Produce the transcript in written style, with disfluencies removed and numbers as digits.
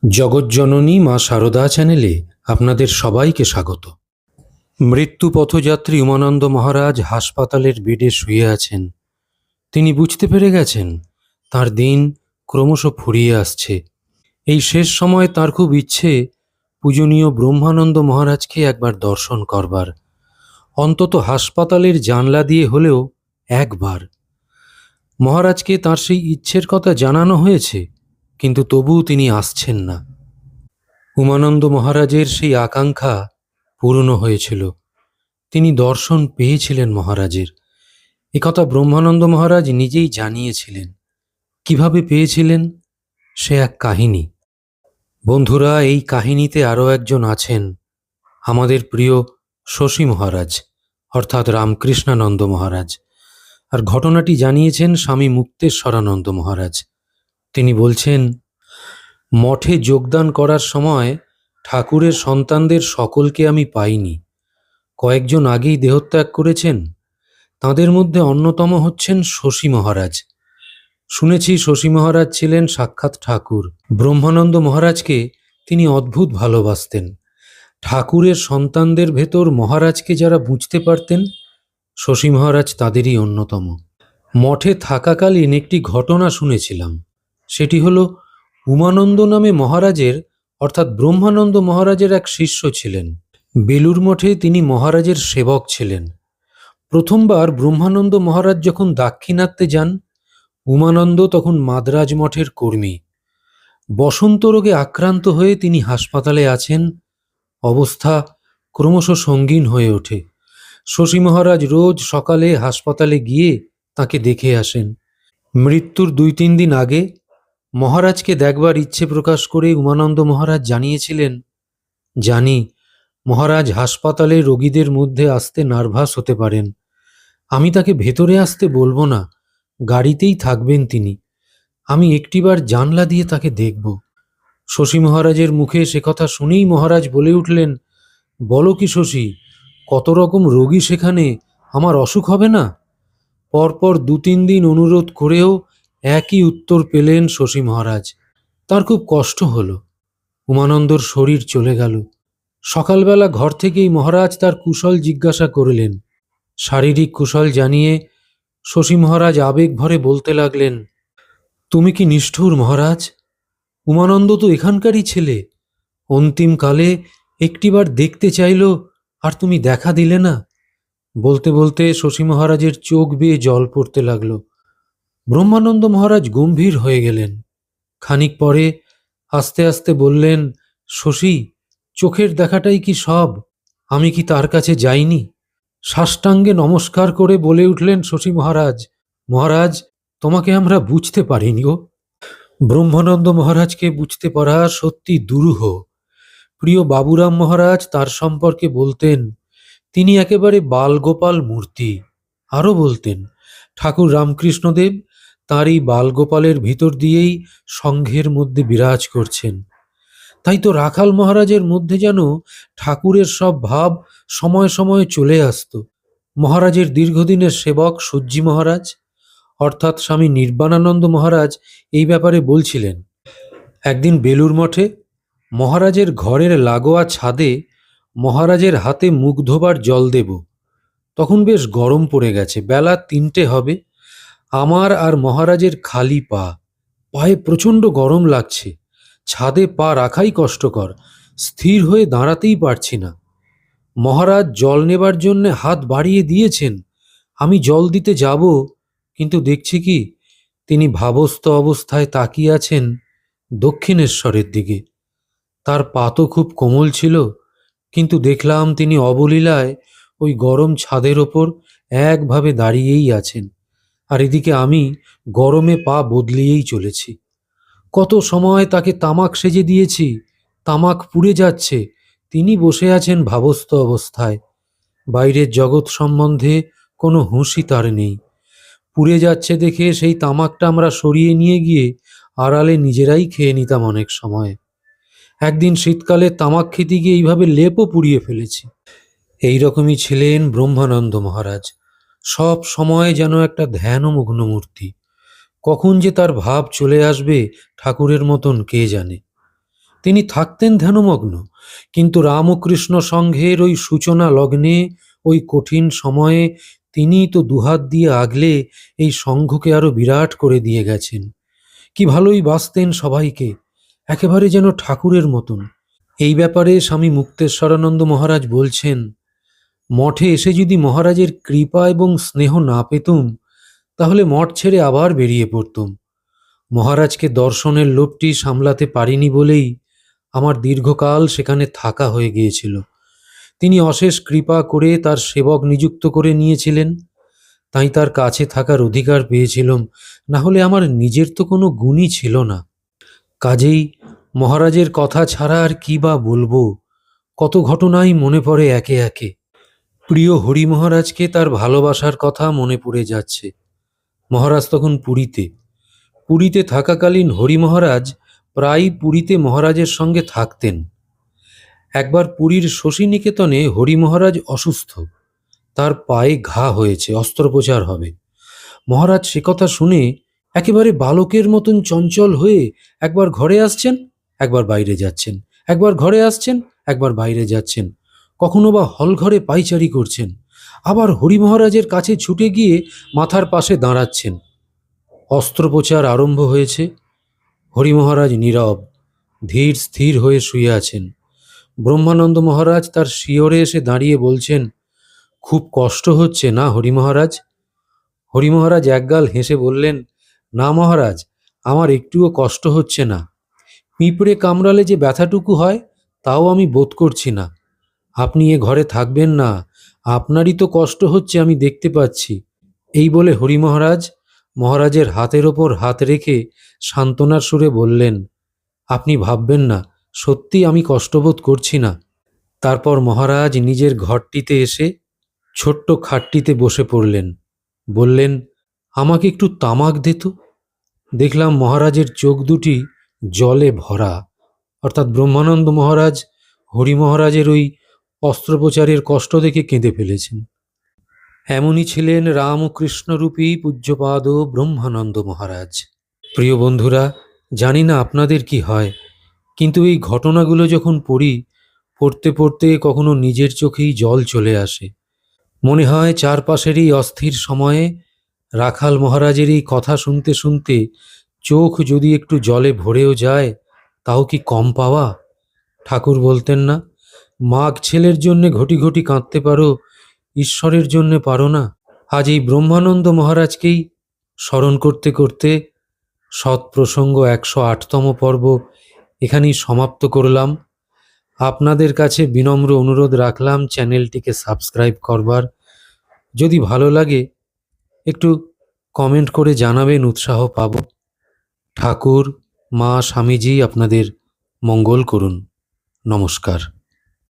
জগৎজননী মা শারদা চ্যানেলে আপনাদের সবাইকে স্বাগত। মৃত্যু পথযাত্রী উমানন্দ মহারাজ হাসপাতালের বেডে শুয়ে আছেন। তিনি বুঝতে পেরে গেছেন তার দিন ক্রমশ ফুরিয়ে আসছে। এই শেষ সময় তার খুব ইচ্ছে পূজনীয় ব্রহ্মানন্দ মহারাজকে একবার দর্শন করবার, অন্তত হাসপাতালের জানলা দিয়ে হলেও একবার। মহারাজকে তার সেই ইচ্ছের কথা জানানো হয়েছে, কিন্তু তবুও তিনি আসছেন না। উমানন্দ মহারাজের সেই আকাঙ্ক্ষা পূর্ণ হয়েছিল। তিনি দর্শন পেয়েছিলেন মহারাজের। একথা ব্রহ্মানন্দ মহারাজ নিজেই জানিয়েছিলেন। কিভাবে পেয়েছিলেন সে এক কাহিনী। বন্ধুরা, এই কাহিনীতে আরও একজন আছেন, আমাদের প্রিয় শশী মহারাজ, অর্থাৎ রামকৃষ্ণানন্দ মহারাজ। আর ঘটনাটি জানিয়েছেন স্বামী মুক্তেশ্বরানন্দ মহারাজ। তিনি বলছেন, মঠে যোগদান করার সময় ঠাকুরের সন্তানদের সকলকে আমি পাইনি। কয়েকজন আগেই দেহত্যাগ করেছেন। তাঁদের মধ্যে অন্যতম হচ্ছেন শশী মহারাজ। শুনেছি শশী মহারাজ ছিলেন সাক্ষাৎ ঠাকুর। ব্রহ্মানন্দ মহারাজকে তিনি অদ্ভুত ভালোবাসতেন। ঠাকুরের সন্তানদের ভেতর মহারাজকে যারা বুঝতে পারতেন, শশী মহারাজ তাদেরই অন্যতম। মঠে থাকাকালীন একটি ঘটনা শুনেছিলাম। সেটি হলো, উমানন্দ নামে মহারাজের অর্থাৎ ব্রহ্মানন্দ মহারাজের এক শিষ্য ছিলেন। বেলুর মঠে তিনি মহারাজের সেবক ছিলেন। প্রথমবার ব্রহ্মানন্দ মহারাজ যখন দাক্ষিণাত্যে যান, উমানন্দ তখন মাদ্রাজ মঠের কর্মী। বসন্ত রোগে আক্রান্ত হয়ে তিনি হাসপাতালে আছেন। অবস্থা ক্রমশ সঙ্গীন হয়ে ওঠে। শশী মহারাজ রোজ সকালে হাসপাতালে গিয়ে তাকে দেখে আসেন। মৃত্যুর 2-3 দিন আগে মহারাজকে দেখবার ইচ্ছে প্রকাশ করে উমানন্দ মহারাজ জানিয়েছিলেন, জানি মহারাজ হাসপাতালে রোগীদের মধ্যে আসতে নার্ভাস হতে পারেন। আমি তাকে ভেতরে আসতে বলবো না, গাড়িতেই থাকবেন তিনি। আমি একটিবার জানলা দিয়ে তাকে দেখব। শশী মহারাজের মুখে সে কথা শুনেই মহারাজ বলে উঠলেন, বলো কি শশী, কত রকম রোগী সেখানে, আমার অসুখ হবে না? পরপর 2-3 দিন অনুরোধ করেও একই উত্তর পেলেন শশী মহারাজ। তার খুব কষ্ট হলো। উমানন্দর শরীর চলে গেল। সকালবেলা ঘর থেকেই মহারাজ তার কুশল জিজ্ঞাসা করলেন। শারীরিক কুশল জানিয়ে শশী মহারাজ আবেগ ভরে বলতে লাগলেন, তুমি কি নিষ্ঠুর মহারাজ! উমানন্দ তো এখানকারই ছেলে। অন্তিমকালে একটিবার দেখতে চাইল, আর তুমি দেখা দিলে না। বলতে বলতে শশী মহারাজের চোখ বেয়ে জল পড়তে লাগল। ব্রহ্মানন্দ মহারাজ গম্ভীর হয়ে গেলেন। খানিক পরে আস্তে আস্তে বললেন, শশী, চোখের দেখাটাই কি সব? আমি কি তার কাছে যাইনি? সাষ্টাঙ্গে নমস্কার করে বলে উঠলেন শশী মহারাজ, মহারাজ, তোমাকে আমরা বুঝতে পারিনি গো। ব্রহ্মানন্দ মহারাজকে বুঝতে পারা সত্যি দুরূহ। প্রিয় বাবুরাম মহারাজ তার সম্পর্কে বলতেন, তিনি একেবারে বালগোপাল মূর্তি। আরও বলতেন, ঠাকুর রামকৃষ্ণদেব তাঁর এই বালগোপালের ভিতর দিয়েই সংঘের মধ্যে বিরাজ করছেন। তাই তো রাখাল মহারাজের মধ্যে যেন ঠাকুরের সব ভাব সময় সময়ে চলে আসত। মহারাজের দীর্ঘদিনের সেবক সূর্যি মহারাজ অর্থাৎ স্বামী নির্বাণানন্দ মহারাজ এই ব্যাপারে বলছিলেন, একদিন বেলুর মঠে মহারাজের ঘরের লাগোয়া ছাদে মহারাজের হাতে মুখ ধোবার জল দেব। তখন বেশ গরম পড়ে গেছে, বেলা 3টে হবে। আমার আর মহারাজের খালি পা, পায়ে প্রচণ্ড গরম লাগছে। ছাদে পা রাখাই কষ্টকর, স্থির হয়ে দাঁড়াতেই পারছি না। মহারাজ জল নেবার জন্যে হাত বাড়িয়ে দিয়েছেন। আমি জল দিতে যাব, কিন্তু দেখছি কি, তিনি ভাবস্থ অবস্থায় তাকিয়ে আছেন দক্ষিণেশ্বরের দিকে। তার পা তো খুব কোমল ছিল, কিন্তু দেখলাম তিনি অবলীলায় ওই গরম ছাদের ওপর একভাবে দাঁড়িয়েই আছেন। আর এদিকে আমি গরমে পা বদলিয়েই চলেছি। কত সময় তাকে তামাক সেজে দিয়েছি, তামাক পুড়ে যাচ্ছে, তিনি বসে আছেন ভাবস্থ অবস্থায়। বাইরের জগৎ সম্বন্ধে কোনো হুঁশই তার নেই। পুড়ে যাচ্ছে দেখে সেই তামাকটা আমরা সরিয়ে নিয়ে গিয়ে আড়ালে নিজেরাই খেয়ে নিতাম অনেক সময়। একদিন শীতকালে তামাক খেতে গিয়ে এইভাবে লেপও পুড়িয়ে ফেলেছি। এইরকমই ছিলেন ব্রহ্মানন্দ মহারাজ। সব সময় যেন একটা ধ্যানমগ্ন মূর্তি। কখন যে তার ভাব চলে আসবে ঠাকুরের মতন কে জানে। তিনি থাকতেন ধ্যানমগ্ন, কিন্তু রামকৃষ্ণ সংঘের ওই সূচনা লগ্নে, ওই কঠিন সময়ে তিনিই তো দুহাত দিয়ে আগলে এই সংঘকে আরো বিরাট করে দিয়ে গেছেন। কি ভালোই বাসতেন সবাইকে, একেবারে যেন ঠাকুরের মতন। এই ব্যাপারে স্বামী মুক্তেশ্বরানন্দ মহারাজ বলছেন, মঠে এসে যদি মহারাজের কৃপা এবং স্নেহ না পেতুম, তাহলে মঠ ছেড়ে আবার বেরিয়ে পড়তুম। মহারাজকে দর্শনের লোভটি সামলাতে পারিনি বলেই আমার দীর্ঘকাল সেখানে থাকা হয়ে গিয়েছিল। তিনি অশেষ কৃপা করে তার সেবক নিযুক্ত করে নিয়েছিলেন, তাই তার কাছে থাকার অধিকার পেয়েছিলাম, না হলে আমার নিজের তো কোনো গুণই ছিল না। কাজেই মহারাজের কথা ছাড়া আর কি বা বলবো, কত ঘটনাই মনে পড়ে একে একে। প্রিয় হরি মহারাজকে তার ভালোবাসার কথা মনে পড়ে যাচ্ছে। মহারাজ তখন পুরীতে থাকাকালীন হরি মহারাজ প্রায় পুরীতে মহারাজের সঙ্গে থাকতেন। একবার পুরীর শশীনিকেতনে হরি মহারাজ অসুস্থ, তার পায়ে ঘা হয়েছে, অস্ত্রোপচার হবে। মহারাজ সে কথা শুনে একেবারে বালকের মতন চঞ্চল হয়ে একবার ঘরে আসছেন, একবার বাইরে যাচ্ছেন, একবার ঘরে আসছেন, একবার বাইরে যাচ্ছেন, কখনো বা হল ঘরে পায়চারি করছেন, আবার হরি মহারাজের কাছে ছুটে গিয়ে মাথার পাশে দাঁড়াচ্ছেন। অস্ত্রোপচার আরম্ভ হয়েছে। হরি মহারাজ নীরব, ধীর স্থির হয়ে শুয়ে আছেন। ব্রহ্মানন্দ মহারাজ তার শিয়রে এসে দাঁড়িয়ে বলছেন, খুব কষ্ট হচ্ছে না হরি মহারাজ? হরি মহারাজ একগাল হেসে বললেন, না মহারাজ, আমার একটুও কষ্ট হচ্ছে না। পিঁপড়ে কামড়ালে যে ব্যথাটুকু হয়, তাও আমি বোধ করছি না। আপনি এ ঘরে থাকবেন না, আপনারই তো কষ্ট হচ্ছে, আমি দেখতে পাচ্ছি। এই বলে হরি মহারাজ মহারাজের হাতের ওপর হাত রেখে সান্ত্বনার সুরে বললেন, আপনি ভাববেন না, সত্যি আমি কষ্টবোধ করছি না। তারপর মহারাজ নিজের ঘরটিতে এসে ছোট্ট খাটটিতে বসে পড়লেন। বললেন, আমাকে একটু তামাক দে তো। দেখলাম মহারাজের চোখ দুটি জলে ভরা, অর্থাৎ ব্রহ্মানন্দ মহারাজ হরি মহারাজের ওই অস্ত্রোপচারের কষ্ট দেখে কেঁদে ফেলেছেন। এমনই ছিলেন রামকৃষ্ণরূপী পূজ্যপাদ ব্রহ্মানন্দ মহারাজ। প্রিয় বন্ধুরা, জানি না আপনাদের কি হয়, কিন্তু এই ঘটনাগুলো যখন পড়তে পড়তে কখনো নিজের চোখেই জল চলে আসে। মনে হয় চারপাশের এই অস্থির সময়ে রাখাল মহারাজের এই কথা শুনতে শুনতে চোখ যদি একটু জলে ভরেও যায়, তাও কি কম পাওয়া? ঠাকুর বলতেন না, মাঘ ছেলের জন্যে ঘটি ঘটি কাঁদতে পারো, ঈশ্বরের জন্যে পারো না। আজ এই ব্রহ্মানন্দ মহারাজকেই স্মরণ করতে করতে সৎপ্রসঙ্গ 108তম পর্ব এখানেই সমাপ্ত করলাম। আপনাদের কাছে বিনম্র অনুরোধ রাখলাম চ্যানেলটিকে সাবস্ক্রাইব করবার। যদি ভালো লাগে একটু কমেন্ট করে জানাবেন, উৎসাহ পাব। ঠাকুর, মা, স্বামীজি আপনাদের মঙ্গল করুন। নমস্কার।